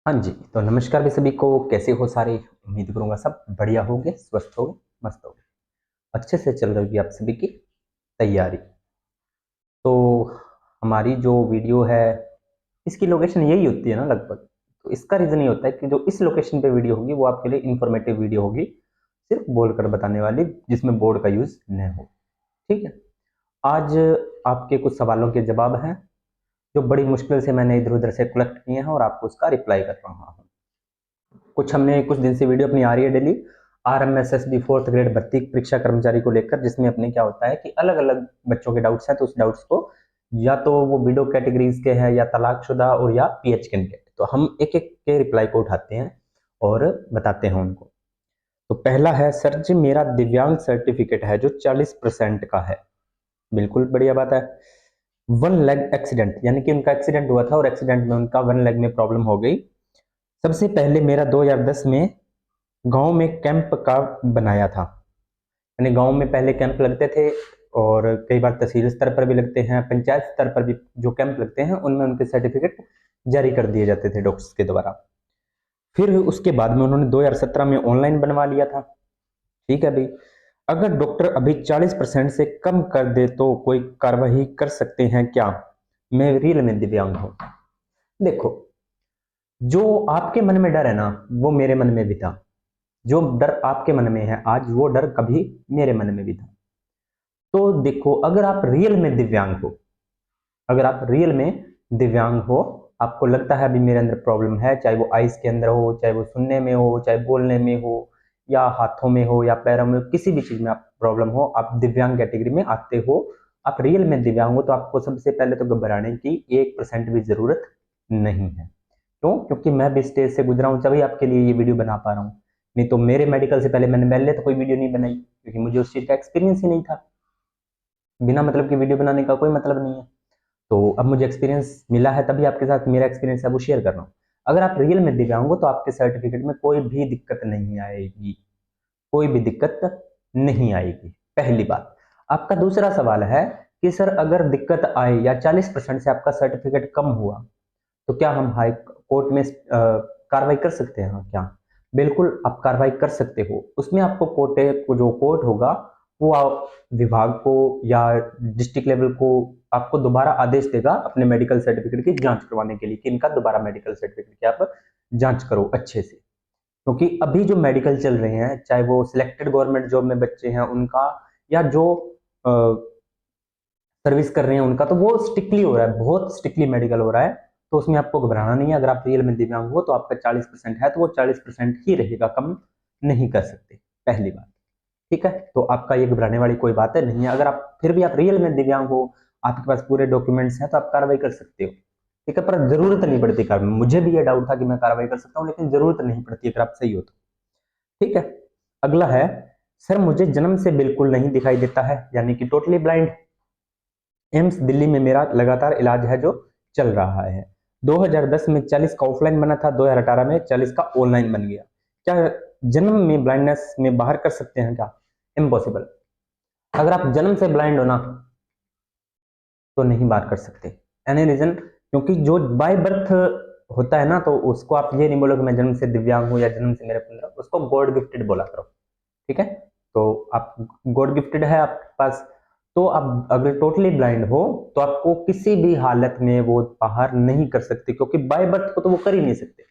हाँ जी, तो नमस्कार भी सभी को। कैसे हो सारे? उम्मीद करूँगा सब बढ़िया होंगे, स्वस्थ होंगे, मस्त होंगे। अच्छे से चल रही होगी आप सभी की तैयारी। तो हमारी जो वीडियो है, इसकी लोकेशन यही होती है ना लगभग। तो इसका रीज़न ये होता है कि जो इस लोकेशन पे वीडियो होगी वो आपके लिए इन्फॉर्मेटिव वीडियो होगी, सिर्फ बोलकर बताने वाली, जिसमें बोर्ड का यूज़ न हो। ठीक है? आज आपके कुछ सवालों के जवाब हैं, जो बड़ी मुश्किल से मैंने इधर-उधर से कलेक्ट किए हैं और आपको उसका रिप्लाई कर रहा हूँ। हमने कुछ दिन से वीडियो अपनी आ रही है डेली, आरएमएसएसबी फोर्थ ग्रेड भर्ती परीक्षा कर्मचारी को लेकर, जिसमें अपने क्या होता है कि अलग अलग बच्चों के डाउट्स हैं, तो उस डाउट्स को या तो वो विडो कैटेगरीज के हैं या तलाकशुदा और या पीएच कैंडिडेट, तो हम एक एक के रिप्लाई को उठाते हैं और बताते हैं उनको। तो पहला है, सर जी मेरा दिव्यांग सर्टिफिकेट है जो 40% का है। बिल्कुल बढ़िया बात है। वन लेग एक्सीडेंट, यानी कि उनका एक्सीडेंट हुआ था और एक्सीडेंट में उनका वन लेग में प्रॉब्लम हो गई। सबसे पहले मेरा 2010 में गांव में कैंप का बनाया था, यानी गांव में पहले कैंप लगते थे और कई बार तहसील स्तर पर भी लगते हैं, पंचायत स्तर पर भी जो कैंप लगते हैं उनमें उनके सर्टिफिकेट जारी कर दिए जाते थे डॉक्टर्स के द्वारा। फिर उसके बाद में उन्होंने 2017 में ऑनलाइन बनवा लिया था। ठीक है भाई, अगर डॉक्टर अभी 40% से कम कर दे तो कोई कार्रवाई कर सकते हैं क्या? मैं रियल में दिव्यांग हूँ। देखो, जो आपके मन में डर है ना, वो मेरे मन में भी था। जो डर आपके मन में है आज, वो डर कभी मेरे मन में भी था। तो देखो, अगर आप रियल में दिव्यांग हो, अगर आप रियल में दिव्यांग हो, आपको लगता है अभी मेरे अंदर प्रॉब्लम है, चाहे वो आइज के अंदर हो, चाहे वो सुनने में हो, चाहे बोलने में हो, या हाथों में हो, या पैरों में हो, किसी भी चीज में आप प्रॉब्लम हो, आप दिव्यांग कैटेगरी में आते हो, आप रियल में दिव्यांग हो, तो आपको सबसे पहले तो घबराने की 1% भी जरूरत नहीं है। क्यों? क्योंकि मैं भी स्टेज से गुजरा हूं, तभी आपके लिए ये वीडियो बना पा रहा हूँ। नहीं तो मेरे मेडिकल से पहले मैंने पहले तो कोई वीडियो नहीं बनाई, क्योंकि मुझे उस चीज का एक्सपीरियंस ही नहीं था। बिना मतलब की वीडियो बनाने का कोई मतलब नहीं है। तो अब मुझे एक्सपीरियंस मिला है, तभी आपके साथ मेरा एक्सपीरियंस है वो शेयर कर रहा हूँ। अगर आप रियल में दिव्यांग हो तो आपके सर्टिफिकेट में कोई भी दिक्कत नहीं आएगी, कोई भी दिक्कत नहीं आएगी, पहली बात। आपका दूसरा सवाल है कि सर अगर दिक्कत आए या 40% से आपका सर्टिफिकेट कम हुआ, तो क्या हम हाई कोर्ट में कार्रवाई कर सकते हैं? हाँ, क्या? बिल्कुल आप कार्रवाई कर सकते हो। उसमें आपको कोर्टे को, जो कोर्ट होगा वो विभाग को या डिस्ट्रिक्ट लेवल को आपको दोबारा आदेश देगा अपने मेडिकल सर्टिफिकेट की जांच करवाने के लिए, कि इनका दोबारा मेडिकल सर्टिफिकेट की आप जांच करो अच्छे से। क्योंकि अभी जो मेडिकल चल रहे हैं, चाहे वो सिलेक्टेड गवर्नमेंट जॉब में बच्चे हैं उनका, या जो सर्विस कर रहे हैं उनका, तो वो स्ट्रिक्टली हो रहा है, बहुत स्ट्रिक्टली मेडिकल हो रहा है। तो उसमें आपको घबराना नहीं है। अगर आप रियल में दिव्यांग हो तो आपका 40% है, तो वो 40% ही रहेगा, कम नहीं कर सकते, पहली बात। ठीक है, तो आपका ये घबराने वाली कोई बात है नहीं है। अगर आप फिर भी आप रियल में दिव्यांग हो, आपके पास पूरे डॉक्यूमेंट्स हैं, तो आप कार्रवाई कर सकते हो। ठीक है, पर जरूरत नहीं पड़ती कार्रवाई। मुझे भी ये डाउट था कि मैं कार्रवाई कर सकता हूँ, लेकिन जरूरत नहीं पड़ती अगर आप सही हो तो। ठीक है, अगला है, सर मुझे जन्म से बिल्कुल नहीं दिखाई देता है, यानी कि टोटली ब्लाइंड। एम्स दिल्ली में मेरा लगातार इलाज है जो चल रहा है। 2010 में 40 का ऑफलाइन बना था, 2018 में 40 का ऑनलाइन बन गया। क्या जन्म में ब्लाइंडनेस में बाहर कर सकते हैं क्या? इम्पॉसिबल। अगर आप जन्म से ब्लाइंड हो ना, तो नहीं बात कर सकते। Any reason? क्योंकि जो बाय बर्थ होता है ना, तो उसको आप ये नहीं बोलो कि मैं जन्म से दिव्यांग हूं या जन्म से मेरे 15, उसको गॉड गिफ्टेड बोला करो। ठीक है, तो आप गॉड गिफ्टेड है आपके पास। तो आप अगर टोटली ब्लाइंड हो तो आपको किसी भी हालत में वो बाहर नहीं कर सकते, क्योंकि बाय बर्थ को तो वो कर ही नहीं सकते।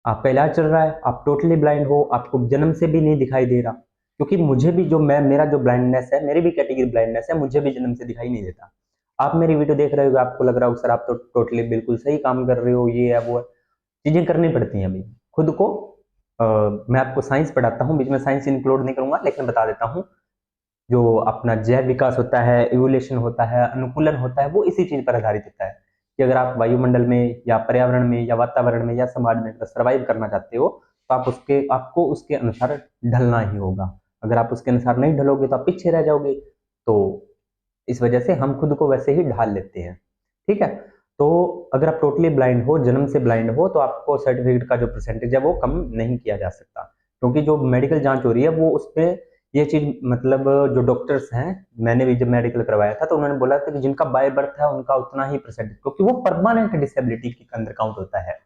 आपका इलाज चल रहा है, आप टोटली ब्लाइंड हो, आपको जन्म से भी नहीं दिखाई दे रहा। क्योंकि मुझे भी, जो मैं, मेरा जो ब्लाइंडनेस है, मेरी भी कैटेगरी ब्लाइंडनेस है, मुझे भी जन्म से दिखाई नहीं देता। आप मेरी वीडियो देख रहे हो, आपको लग रहा हो सर आप तो टोटली बिल्कुल सही काम कर रहे हो, ये है वो है। चीजें करनी पड़ती हैं अभी खुद को। मैं आपको साइंस पढ़ाता हूँ, बीच में साइंस इंक्लूड नहीं करूंगा, लेकिन बता देता हूँ। जो अपना जैव विकास होता है, इवोल्यूशन होता है, अनुकूलन होता है, वो इसी चीज पर आधारित होता है कि अगर आप वायुमंडल में या पर्यावरण में या वातावरण में या समाज में सर्वाइव करना चाहते हो, तो आपको उसके अनुसार ढलना ही होगा। अगर आप उसके अनुसार नहीं ढलोगे तो आप पीछे रह जाओगे। तो इस वजह से हम खुद को वैसे ही ढाल लेते हैं। ठीक है, तो अगर आप टोटली ब्लाइंड हो, जन्म से ब्लाइंड हो, तो आपको सर्टिफिकेट का जो परसेंटेज है वो कम नहीं किया जा सकता। क्योंकि जो मेडिकल जांच हो रही है वो उसमें ये चीज, मतलब जो डॉक्टर्स हैं, मैंने भी जब मेडिकल करवाया था तो उन्होंने बोला था कि जिनका बाय बर्थ है उनका उतना ही परसेंटेज, क्योंकि वो परमानेंट डिसेबिलिटी के अंदर काउंट होता है।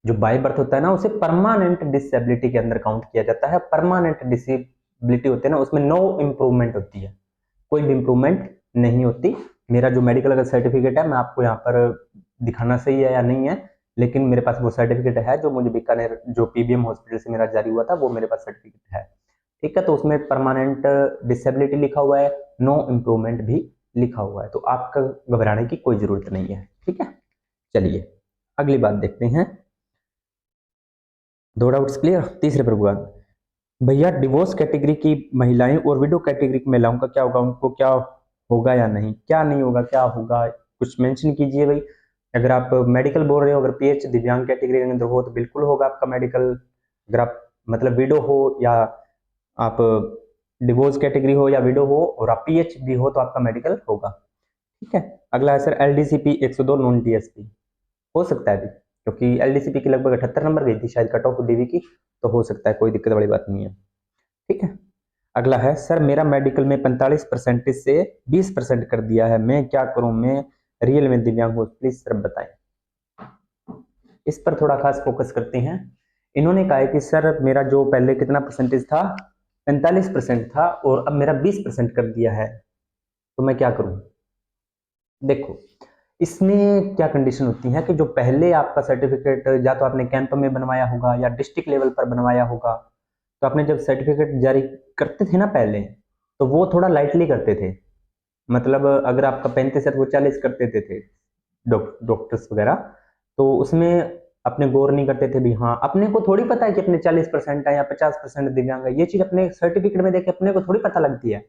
जो बाय बर्थ होता है ना उसे परमानेंट डिसेबिलिटी के अंदर काउंट किया जाता है। परमानेंट डिसेबिलिटी होती है ना उसमें नो इम्प्रूवमेंट होती है, कोई भी इम्प्रूवमेंट नहीं होती। मेरा जो मेडिकल का सर्टिफिकेट है मैं आपको यहाँ पर दिखाना सही है या नहीं है, लेकिन मेरे पास वो सर्टिफिकेट है जो मुझे बीकानेर जो पीबीएम हॉस्पिटल से मेरा जारी हुआ था, वो मेरे पास सर्टिफिकेट है। ठीक है, तो उसमें परमानेंट डिसेबिलिटी लिखा हुआ है, नो इम्प्रूवमेंट भी लिखा हुआ है, तो आपका घबराने की कोई जरूरत नहीं है। ठीक है, चलिए अगली बात देखते हैं। दो डाउट्स क्लियर। तीसरे प्रभुवाद, भैया डिवोर्स कैटेगरी की महिलाएं और विडो कैटेगरी की महिलाओं का क्या होगा, उनको क्या होगा या नहीं, क्या नहीं होगा, क्या होगा, कुछ मेंशन कीजिए भाई। अगर आप मेडिकल बोल रहे हो, अगर पीएच दिव्यांग कैटेगरी के अंदर हो तो बिल्कुल होगा आपका मेडिकल। अगर आप मतलब विडो हो या आप डिवोर्स कैटेगरी हो या विडो हो और आप पीएच भी हो तो आपका मेडिकल होगा। ठीक है, अगला है सर एलडीसीपी 102 नॉन टीएसपी हो सकता है भी, क्योंकि एलडीसीपी की लगभग 78 नंबर गई थी शायद कट ऑफ डीवी की, तो हो सकता है, कोई दिक्कत वाली बात नहीं है। ठीक है, अगला है सर मेरा मेडिकल में 45% से 20% कर दिया है, मैं क्या करूं, मैं रियल में दिव्यांग हूं, प्लीज सर बताएं। इस पर थोड़ा खास फोकस करते हैं। इन्होंने कहा है कि सर मेरा जो पहले कितना परसेंटेज था, 45% था और अब मेरा 20% कर दिया है, तो मैं क्या करूं। देखो, इसमें क्या कंडीशन होती है कि जो पहले आपका सर्टिफिकेट या तो आपने कैंप में बनवाया होगा या डिस्ट्रिक्ट लेवल पर बनवाया होगा, तो आपने जब सर्टिफिकेट जारी करते थे ना पहले, तो वो थोड़ा लाइटली करते थे। मतलब अगर आपका 35 है तो वो 40 कर देते थे डॉक्टर्स वगैरह, तो उसमें अपने गौर नहीं करते थे भी। हाँ, अपने को थोड़ी पता है कि अपने 40% है या 50% दिव्यांग है, ये चीज अपने सर्टिफिकेट में देख के अपने को थोड़ी पता लगती है।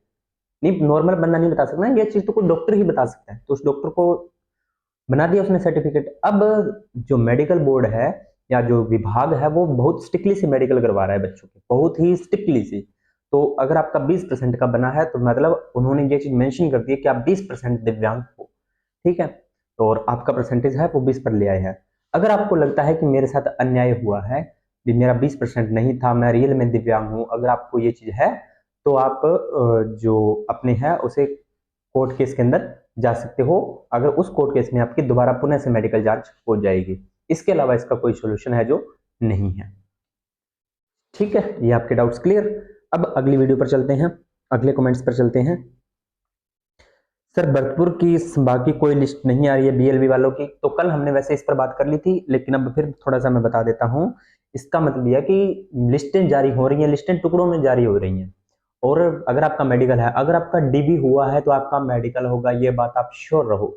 नहीं, नॉर्मल बंदा नहीं बता सकता, ये चीज तो कोई डॉक्टर ही बता सकता है, तो उस डॉक्टर को बना दिया उसने सर्टिफिकेट। अब जो मेडिकल बोर्ड है या जो विभाग है वो बहुत स्ट्रिक्टली से मेडिकल करवा रहा है बच्चों के, बहुत ही स्ट्रिक्टली से। तो अगर आपका 20% का बना है तो मतलब उन्होंने ये चीज मेंशन कर दी है कि आप 20% दिव्यांग हो। ठीक है, तो और आपका परसेंटेज है वो 20 पर ले आए हैं। अगर आपको लगता है कि मेरे साथ अन्याय हुआ है, भी मेरा 20% नहीं था, मैं रियल में दिव्यांग हूं, अगर आपको ये चीज है तो आप जो अपने है उसे कोर्ट केस के अंदर जा सकते हो। अगर उस कोर्ट केस में आपकी दोबारा पुनः से मेडिकल जांच हो जाएगी, इसके अलावा इसका कोई सोल्यूशन है जो नहीं है। ठीक है, ये आपके डाउट्स क्लियर। अब अगली वीडियो पर चलते हैं, अगले कमेंट्स पर चलते हैं। सर भरतपुर की बाकी कोई लिस्ट नहीं आ रही है बीएलबी वालों की, तो कल हमने वैसे इस पर बात कर ली थी, लेकिन अब फिर थोड़ा सा मैं बता देता हूं। इसका मतलब यह है कि लिस्टें जारी हो रही हैं, लिस्टें टुकड़ों में जारी हो रही हैं। और अगर आपका मेडिकल है, अगर आपका डीबी हुआ है तो आपका मेडिकल होगा, ये बात आप श्योर रहो।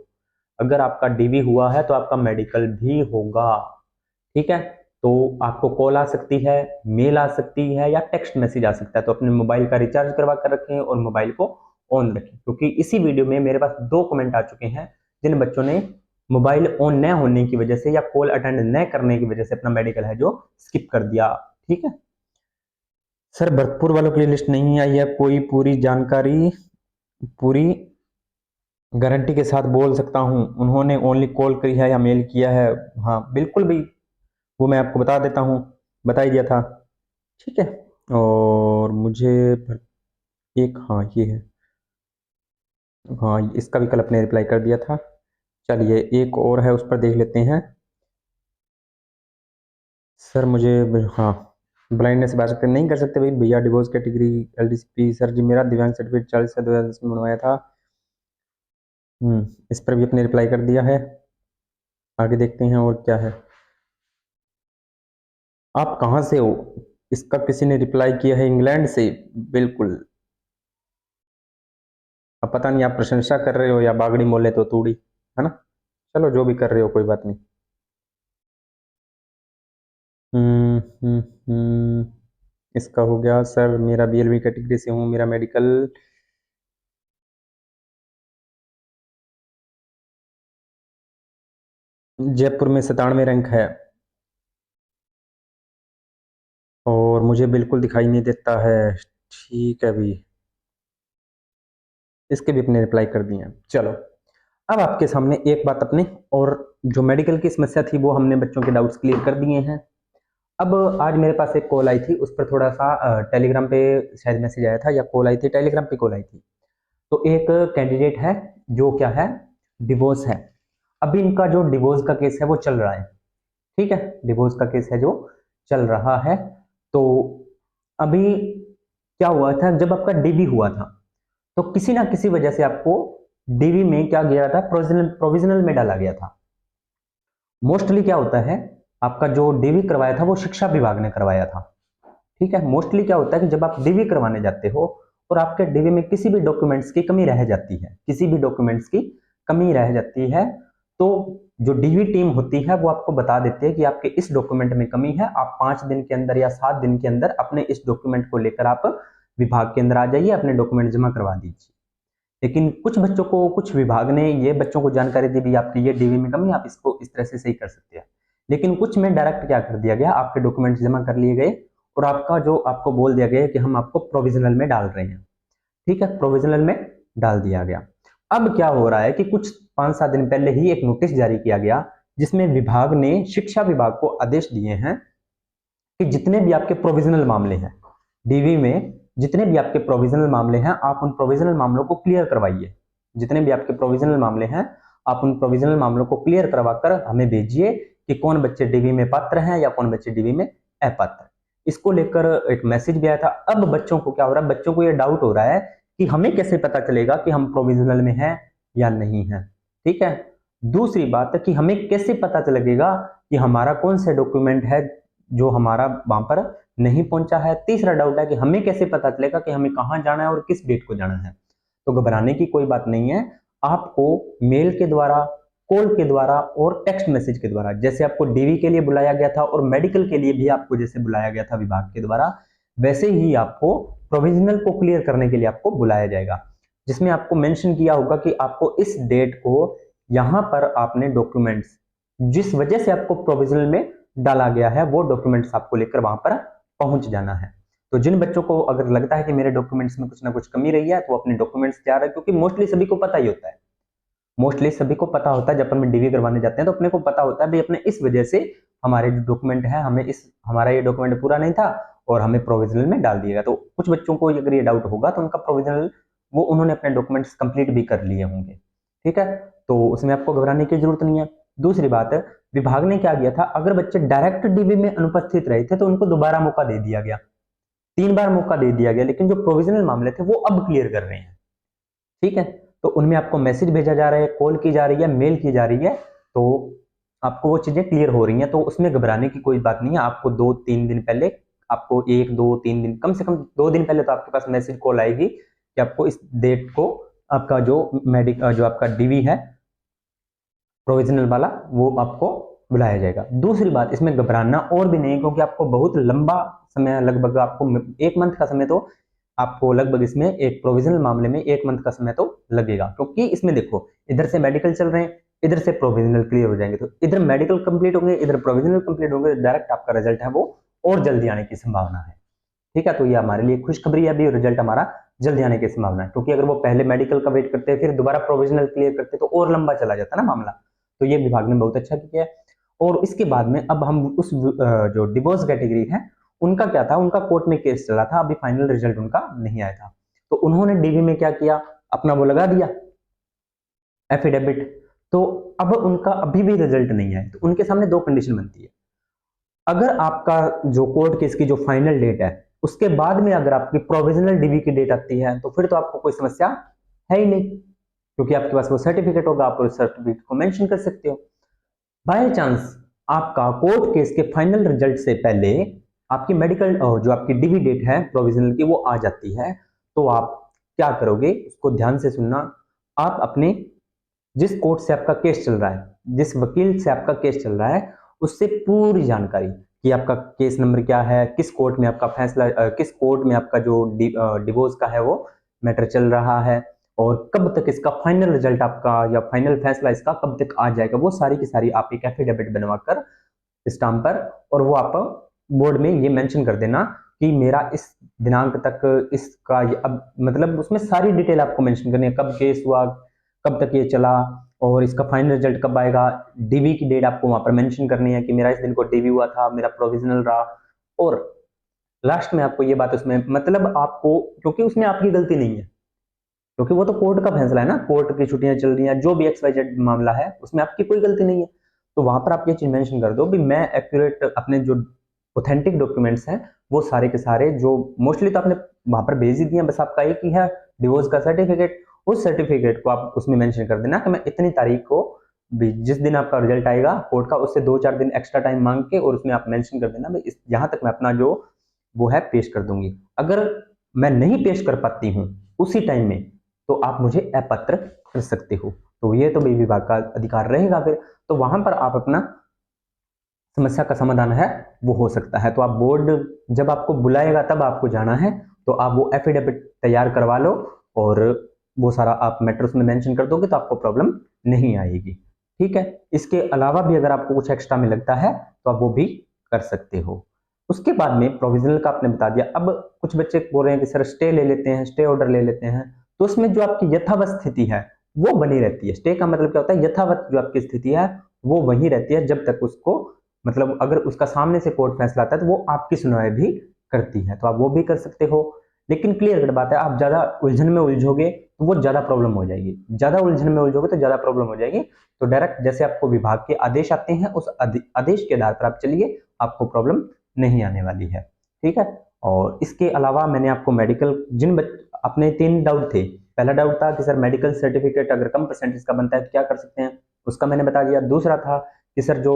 अगर आपका डीबी हुआ है तो आपका मेडिकल भी होगा। ठीक है, तो आपको कॉल आ सकती है, मेल आ सकती है या टेक्स्ट मैसेज आ सकता है, तो अपने मोबाइल का रिचार्ज करवा कर रखें और मोबाइल को ऑन रखें, क्योंकि इसी वीडियो में मेरे पास 2 कमेंट आ चुके हैं जिन बच्चों ने मोबाइल ऑन न होने की वजह से या कॉल अटेंड न करने की वजह से अपना मेडिकल है जो स्किप कर दिया। ठीक है सर, भरतपुर वालों की लिस्ट नहीं आई है, कोई पूरी जानकारी पूरी गारंटी के साथ बोल सकता हूं, उन्होंने ओनली कॉल करी है या मेल किया है। हाँ बिल्कुल भी, वो मैं आपको बता देता हूँ, बता ही दिया था। ठीक है, और मुझे एक, हाँ ये है, हाँ इसका भी कल अपने रिप्लाई कर दिया था। चलिए एक और है, उस पर देख लेते हैं। सर मुझे, हाँ ब्लाइंडनेस बात सकते नहीं कर सकते भाई भैया, डिवोर्स कैटेगरी एलडीसीपी। सर जी मेरा दिव्यांग सर्टिफिकेट 40 से 2010 में बनवाया था। इस पर भी अपने रिप्लाई कर दिया है। आगे देखते हैं और क्या है। आप कहाँ से हो, इसका किसी ने रिप्लाई किया है इंग्लैंड से। बिल्कुल, अब पता नहीं आप प्रशंसा कर रहे हो या बागड़ी मोले तो तूड़ी, है ना। चलो जो भी कर रहे हो कोई बात नहीं। हम्म हम्म हम्म, इसका हो गया। सर मेरा बीएलबी कैटेगरी से हूँ, मेरा मेडिकल जयपुर में 97 रैंक है और मुझे बिल्कुल दिखाई नहीं देता है। ठीक है भी, इसके भी अपने रिप्लाई कर दिए हैं। चलो, अब आपके सामने एक बात अपने, और जो मेडिकल की समस्या थी वो हमने बच्चों के डाउट्स क्लियर कर दिए हैं। अब आज मेरे पास एक कॉल आई थी, उस पर थोड़ा सा टेलीग्राम पे शायद मैसेज आया था या कॉल आई थी, टेलीग्राम पे कॉल आई थी। तो एक कैंडिडेट है जो क्या है, डिवोर्स है। अभी इनका जो डिवोर्स का केस है वो चल रहा है। ठीक है, डिवोर्स का केस है जो चल रहा है। तो अभी क्या हुआ था, जब आपका डीवी हुआ था तो किसी ना किसी वजह से आपको डीवी में क्या गया था, प्रोविजनल में डाला गया था। मोस्टली क्या होता है, आपका जो डीवी करवाया था वो शिक्षा विभाग ने करवाया था। ठीक है, मोस्टली क्या होता है कि जब आप डीवी करवाने जाते हो और आपके डीवी में किसी भी डॉक्यूमेंट्स की कमी रह जाती है, किसी भी डॉक्यूमेंट्स की कमी रह जाती है, तो जो डीवी टीम होती है वो आपको बता देती है कि आपके इस डॉक्यूमेंट में कमी है, आप 5 दिन के अंदर या 7 दिन के अंदर अपने इस डॉक्यूमेंट को लेकर आप विभाग के अंदर आ जाइए, अपने डॉक्यूमेंट जमा करवा दीजिए। लेकिन कुछ बच्चों को, कुछ विभाग ने ये बच्चों को जानकारी दी भी आपकी ये डीवी में कमी, आप इसको इस तरह से सही कर सकते हैं। लेकिन कुछ में डायरेक्ट क्या कर दिया गया, आपके डॉक्यूमेंट जमा कर लिए गए और आपका जो आपको बोल दिया गया कि हम आपको प्रोविजनल में डाल रहे हैं। ठीक है, प्रोविजनल में डाल दिया गया। अब क्या हो रहा है कि कुछ 5-7 दिन पहले ही एक नोटिस जारी किया गया जिसमें विभाग ने, शिक्षा विभाग को आदेश दिए हैं कि जितने भी आपके प्रोविजनल मामले हैं डीवी में, जितने भी आपके प्रोविजनल मामले हैं, आप उन प्रोविजनल मामलों को क्लियर करवाइए। जितने भी आपके प्रोविजनल मामले हैं, आप उन प्रोविजनल मामलों को क्लियर करवाकर हमें भेजिए कि कौन बच्चे डीवी में पात्र हैं या कौन बच्चे डीवी में अपात्र। इसको लेकर एक मैसेज भी आया था। अब बच्चों को क्या हो रहा है, बच्चों को यह डाउट हो रहा है कि हमें कैसे पता चलेगा कि हम प्रोविजनल में हैं या नहीं है। ठीक है, दूसरी बात है कि हमें कैसे पता चलेगा कि हमारा कौन सा डॉक्यूमेंट है जो हमारा वहां पर नहीं पहुंचा है। तीसरा डाउट है कि हमें कैसे पता चलेगा कि हमें कहां जाना है और किस डेट को जाना है। तो घबराने की कोई बात नहीं है, आपको मेल के द्वारा, कॉल के द्वारा और टेक्स्ट मैसेज के द्वारा, जैसे आपको डीवी के लिए बुलाया गया था और मेडिकल के लिए भी आपको जैसे बुलाया गया था विभाग के द्वारा, वैसे ही आपको प्रोविजनल को क्लियर करने के लिए आपको बुलाया जाएगा, जिसमें आपको मेंशन किया होगा कि आपको इस डेट को यहां पर आपने डॉक्यूमेंट्स, जिस वजह से आपको प्रोविजनल में डाला गया है, वो डॉक्यूमेंट्स आपको लेकर वहां पर पहुंच जाना है। तो जिन बच्चों को अगर लगता है कि मेरे डॉक्यूमेंट्स में कुछ ना कुछ कमी रही है, तो अपने डॉक्यूमेंट्स तैयार है, क्योंकि मोस्टली सभी को पता ही होता है, मोस्टली सभी को पता होता है, जब अपन डीवी करवाने जाते हैं तो अपने को पता होता है भाई अपने इस वजह से हमारे जो डॉक्यूमेंट है, हमें इस, हमारा ये डॉक्यूमेंट पूरा नहीं था और हमें प्रोविजनल में डाल दिएगा। तो कुछ बच्चों को अगर ये डाउट होगा तो उनका प्रोविजनल, वो उन्होंने अपने डॉक्यूमेंट्स कंप्लीट भी कर लिए होंगे। ठीक है, तो उसमें आपको घबराने की जरूरत नहीं है। दूसरी बात है, विभाग ने क्या किया था, अगर बच्चे डायरेक्ट डीवी में अनुपस्थित रहे थे तो उनको दोबारा मौका दे दिया गया, 3 बार मौका दे दिया गया, लेकिन जो प्रोविजनल मामले थे वो अब क्लियर कर रहे हैं। ठीक है, तो उनमें आपको मैसेज भेजा जा रहा है, कॉल की जा रही है, मेल की जा रही है, तो आपको वो चीजें क्लियर हो रही हैं, तो उसमें घबराने की कोई बात नहीं है। आपको 2-3 दिन पहले, आपको 1-2-3 दिन, कम से कम 2 दिन पहले तो आपके पास मैसेज कॉल आएगी कि आपको इस डेट को आपका जो जो आपका डीवी है प्रोविजनल वाला, वो आपको बुलाया जाएगा। दूसरी बात, इसमें घबराना और भी नहीं, क्योंकि आपको बहुत लंबा समय, लगभग आपको 1 मंथ का समय, तो आपको लगभग इसमें एक प्रोविजनल मामले में 1 मंथ का समय तो लगेगा, क्योंकि इसमें देखो इधर से मेडिकल चल रहे हैं, इधर से प्रोविजनल क्लियर हो जाएंगे, तो इधर मेडिकल कंप्लीट होंगे, इधर प्रोविजनल कंप्लीट होंगे, डायरेक्ट आपका रिजल्ट है वो और जल्दी आने की संभावना है। ठीक है, तो ये हमारे लिए खुशखबरी है, अभी रिजल्ट हमारा जल्दी आने की संभावना है, क्योंकि अगर वो पहले मेडिकल का वेट करते फिर दोबारा प्रोविजनल क्लियर करते तो और लंबा चला जाता ना मामला। तो ये विभाग ने बहुत अच्छा किया है। और इसके बाद में अब हम उस जो डिवोर्स कैटेगरी है उनका क्या था, उनका कोर्ट में केस चला था, अभी फाइनल रिजल्ट उनका नहीं आया था, तो उन्होंने डीवी में क्या किया, अपना वो लगा दिया एफिडेविट। तो अब उनका अभी भी रिजल्ट नहीं है, तो उनके सामने 2 कंडीशन बनती है। अगर आपका जो कोर्ट केस की जो फाइनल डेट है उसके बाद में अगर आपकी प्रोविजनल डीवी की डेट आती है, तो फिर तो आपको कोई समस्या है ही नहीं, क्योंकि आपके पास वो सर्टिफिकेट होगा, आप उस सर्टिफिकेट को मेंशन कर सकते हो। बाय चांस आपका कोर्ट केस के फाइनल रिजल्ट से पहले आपकी मेडिकल जो आपकी डीवी डेट है प्रोविजनल की वो आ जाती है, तो आप क्या करोगे, उसको ध्यान से सुनना। आप अपने, जिस कोर्ट से आपका केस चल रहा है, जिस वकील से आपका केस चल रहा है, उससे पूरी जानकारी कि आपका केस नंबर क्या है, किस कोर्ट में आपका फैसला, किस कोर्ट में आपका जो डिवोर्स का है वो मैटर चल रहा है, और कब तक इसका फाइनल रिजल्ट आपका या फाइनल फैसला इसका कब तक आ जाएगा, वो सारी की सारी आप एक एफिडेविट बनवाकर स्टाम्प पर, और वो आप बोर्ड में ये मेंशन कर देना कि मेरा इस दिनांक तक इसका अब मतलब उसमें सारी डिटेल आपको मेंशन करनी है, कब केस हुआ, कब तक ये चला, और इसका फाइनल रिजल्ट कब आएगा। डीवी की डेट आपको वहां पर मेंशन करनी है कि मेरा इस दिन को डीवी हुआ था, मेरा प्रोविजनल रहा, और लास्ट में आपको ये बात उसमें, मतलब आपको, क्योंकि उसमें आपकी गलती नहीं है, क्योंकि वो तो कोर्ट का फैसला है ना, कोर्ट की छुट्टियां चल रही हैं, जो भी XYZ मामला है उसमें आपकी कोई गलती नहीं है, तो वहाँ पर आप ये चीज़ मेंशन कर दो भी मैं एक्यूरेट अपने जो ऑथेंटिक डॉक्यूमेंट्स हैं वो सारे के सारे, जो मोस्टली तो आपने वहाँ पर भेज ही दिए हैं, बस आपका एक ही है डिवोर्स का सर्टिफिकेट, उस सर्टिफिकेट को आप उसमें मेंशन कर देना कि मैं इतनी तारीख को जिस दिन आपका रिजल्ट आएगा कोर्ट का उससे 2-4 दिन एक्स्ट्रा टाइम मांग के, और उसमें आप मेंशन कर देना भाई यहाँ तक मैं अपना जो वो है पेश कर दूंगी। अगर मैं नहीं पेश कर पाती हूँ उसी टाइम में तो आप मुझे अपात्र कर सकते हो। तो ये तो विभाग का अधिकार रहेगा फिर, तो वहां पर आप अपना समस्या का समाधान है वो हो सकता है। तो आप बोर्ड जब आपको बुलाएगा तब आपको जाना है, तो आप वो एफिडेविट तैयार करवा लो और वो सारा आप मैटर्स में मेंशन कर दोगे तो आपको प्रॉब्लम नहीं आएगी। ठीक है, इसके अलावा भी अगर आपको कुछ एक्स्ट्रा में लगता है तो आप वो भी कर सकते हो। उसके बाद में प्रोविजनल का आपने बता दिया। अब कुछ बच्चे बोल रहे हैं कि सर स्टे ले लेते हैं, स्टे ऑर्डर ले लेते हैं, तो उसमें जो आपकी यथावत स्थिति है वो बनी रहती है। स्टे का मतलब क्या होता है, यथावत जो आपकी स्थिति है वो वही रहती है जब तक उसको, मतलब अगर उसका सामने से कोर्ट फैसला आता है तो वो आपकी सुनवाई भी करती है, तो आप वो भी कर सकते हो। लेकिन क्लियर कट बात है, आप ज्यादा उलझन में उलझोगे तो वो ज्यादा प्रॉब्लम हो जाएगी, ज्यादा उलझन में उलझोगे तो ज्यादा प्रॉब्लम हो जाएगी। तो डायरेक्ट जैसे आपको विभाग के आदेश आते हैं उस आदेश के आधार पर आप चलिए, आपको प्रॉब्लम नहीं आने वाली है। ठीक है, और इसके अलावा मैंने आपको मेडिकल अपने 3 डाउट थे। पहला डाउट था कि सर मेडिकल सर्टिफिकेट अगर कम परसेंटेज का बनता है तो क्या कर सकते हैं, उसका मैंने बता दिया। दूसरा था कि सर जो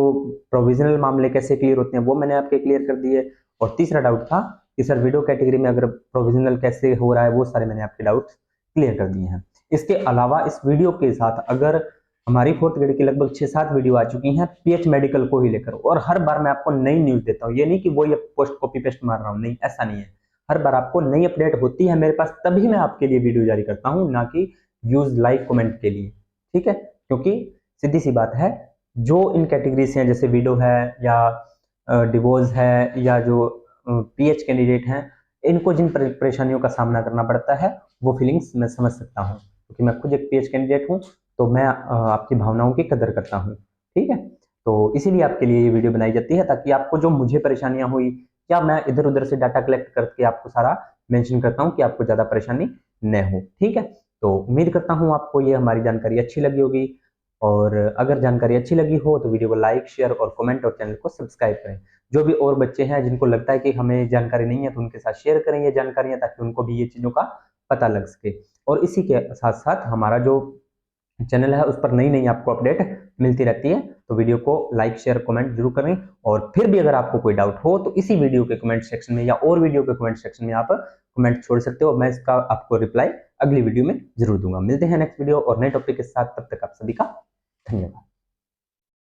प्रोविजनल मामले कैसे क्लियर होते हैं वो मैंने आपके क्लियर कर दिए। और तीसरा डाउट था कि सर वीडियो कैटेगरी में अगर प्रोविजनल कैसे हो रहा है, वो सारे मैंने आपके डाउट क्लियर कर दिए हैं। इसके अलावा इस वीडियो के साथ अगर हमारी 4th ग्रेड की लगभग 6-7 वीडियो आ चुकी हैं पीएच मेडिकल को ही लेकर, और हर बार मैं आपको नई न्यूज देता हूँ, ये नहीं कि वो ये पोस्ट कॉपी पेस्ट मार रहा हूँ, नहीं ऐसा नहीं है। हर बार आपको नई अपडेट होती है मेरे पास, तभी मैं आपके लिए वीडियो जारी करता हूँ, ना कि व्यूज लाइक कमेंट के लिए। ठीक है, क्योंकि सीधी सी बात है, जो इन कैटेगरीज हैं जैसे विडो है या डिवोर्स है या जो पीएच कैंडिडेट हैं, इनको जिन परेशानियों का सामना करना पड़ता है वो फीलिंग्स मैं समझ सकता हूँ, क्योंकि मैं खुद एक पीएच कैंडिडेट हूँ, तो मैं आपकी भावनाओं की कदर करता हूँ। ठीक है, तो इसीलिए आपके लिए ये वीडियो बनाई जाती है, ताकि आपको जो मुझे परेशानियां हुई या मैं इधर उधर से डाटा कलेक्ट करके आपको सारा मेंशन करता हूँ कि आपको ज़्यादा परेशानी न हो। ठीक है, तो उम्मीद करता हूँ आपको ये हमारी जानकारी अच्छी लगी होगी, और अगर जानकारी अच्छी लगी हो तो वीडियो को लाइक शेयर और कमेंट और चैनल को सब्सक्राइब करें। जो भी और बच्चे हैं जिनको लगता है कि हमें जानकारी नहीं है तो उनके साथ शेयर करें ये जानकारियां, ताकि उनको भी ये चीज़ों का पता लग सके। और इसी के साथ साथ हमारा जो चैनल है उस पर नई नई आपको अपडेट मिलती रहती है, तो वीडियो को लाइक शेयर कमेंट जरूर करें। और फिर भी अगर आपको कोई डाउट हो तो इसी वीडियो के कमेंट सेक्शन में या और वीडियो के कमेंट सेक्शन में आप कमेंट छोड़ सकते हो, मैं इसका आपको रिप्लाई अगली वीडियो में जरूर दूंगा। मिलते हैं नेक्स्ट वीडियो और नए टॉपिक के साथ, तब तक आप सभी का धन्यवाद।